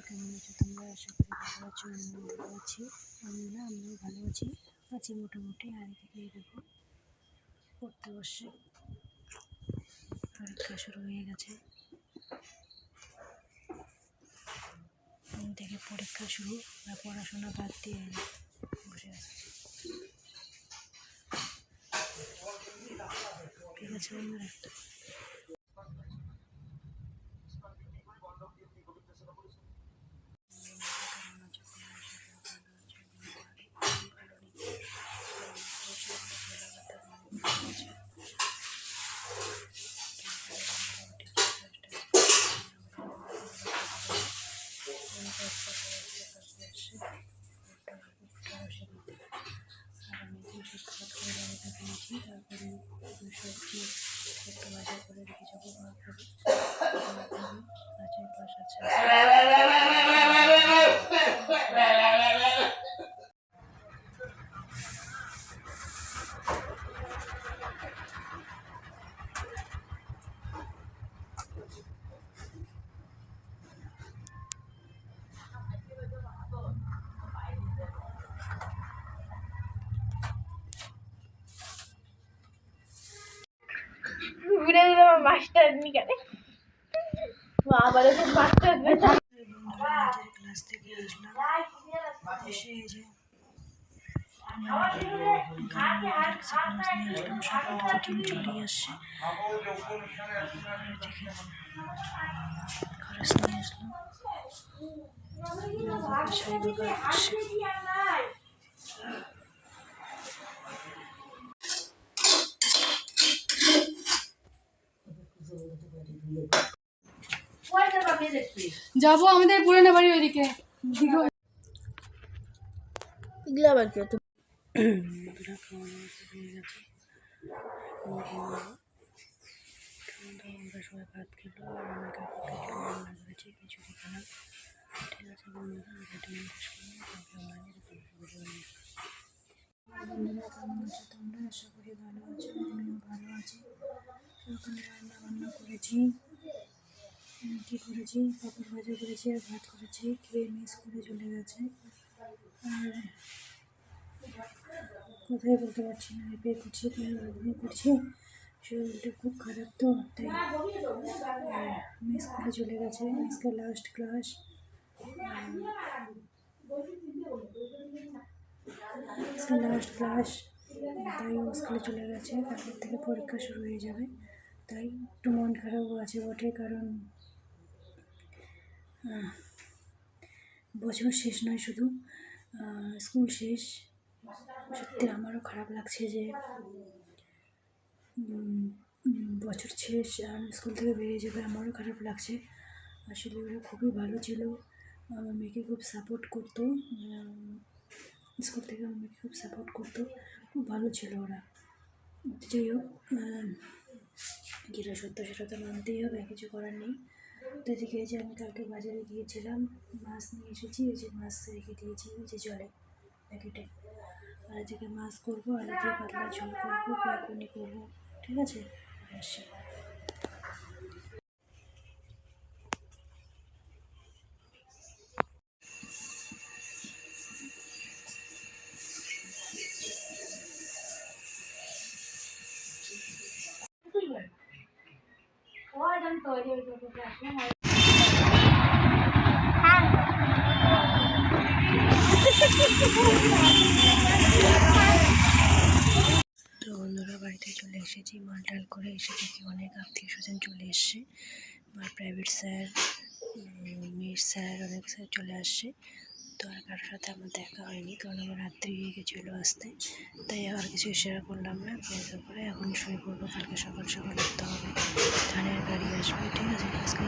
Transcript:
কেমন আছো তোমরা? আশা করি ভালো আছো। আমিও ভালো আছি। আমিও ভালো আছি মোটামুটি। আর এদিকে দেখো পড়তে বসে, পরীক্ষা শুরু হয়ে গেছে। থেকে পরীক্ষা শুরু আর পড়াশোনা বাদ দিয়ে বসে আসছি। ঠিক আছে বন্ধুরা, তারপরে সবজি একটু বাজার করে রেখে যাবো। মাছের পাশ আছে। মাস্টার নিকালে আবার মাস্টার ক্লাস থেকে আসলাম, এসে যে সকাল থেকে চলে আসছে। খরচ নিয়ে আসলাম। যাবো আমাদের পুরানো বাড়ি ওইদিকে। এগুলো আবার কি হতো? আমরা সবাই ভাত খেলো আর আমার কাকু খেলো, রান্না করেছি খিচুড়ি খেলাম। ঠিক আছে বন্ধুরা, বন্ধুরা কেমন আছো তোমরা? আশা করি ভালো আছো। আমিও ভালো আছি। সকালে রান্না করেছি। কী করেছি? পাপড় ভাজা করেছি আর ভাত করেছি। খেয়ে মিস করে চলে গেছে। আর কোথায় বলতে পারছি না, এপে করছি করছি। শরীরটা খুব খারাপ, তো তাই মিস করে চলে গেছে। আজকে লাস্ট ক্লাস, তাই স্কুলে চলে গেছে। তারপর থেকে পরীক্ষা শুরু হয়ে যাবে, তাই একটু মন খারাপও আছে বটে। কারণ বছর শেষ নয়, শুধু স্কুল শেষ। সত্যি আমারও খারাপ লাগছে যে বছর শেষ আর স্কুল থেকে বেরিয়ে যাবে। আমারও খারাপ লাগছে। আসলে ওরা খুবই ভালো ছিল, আমার মেয়েকে খুব সাপোর্ট করতো। স্কুল থেকে আমার মেয়েকে খুব সাপোর্ট করতো, খুব ভালো ছিল ওরা। যাই হোক, যেটা সত্য সেটা তো মানতেই হবে, কিছু করার নেই। তো এদিকে যে আমি কালকে বাজারে গিয়েছিলাম, মাছ নিয়ে এসেছি। এই যে মাছ রেখে দিয়েছি এই যে জলে প্যাকেটে। আর এদিকে মাছ করবো, আর এদিকে পাতলা ঝোল করবো, বেগুনি করবো। ঠিক আছে, আসি। তো বন্ধুরা, বাড়িতে চলে এসেছি। মালটাল করে এসে দেখি অনেক আত্মীয় স্বজন চলে এসছে। আমার প্রাইভেট স্যার, মেয়ের স্যার, অনেক স্যার চলে আসছে। তো আর কারোর সাথে আমার দেখা হয়নি, কারণ আমার রাত্রি হয়ে গেছিলো আসতে। তাই আর কিছু শেয়ার করলাম না। করে এখন শুয়ে পড়বো। কালকে সকাল সকাল উঠতে হবে, ধানের গাড়ি আসবে। ঠিক আছে, আজকে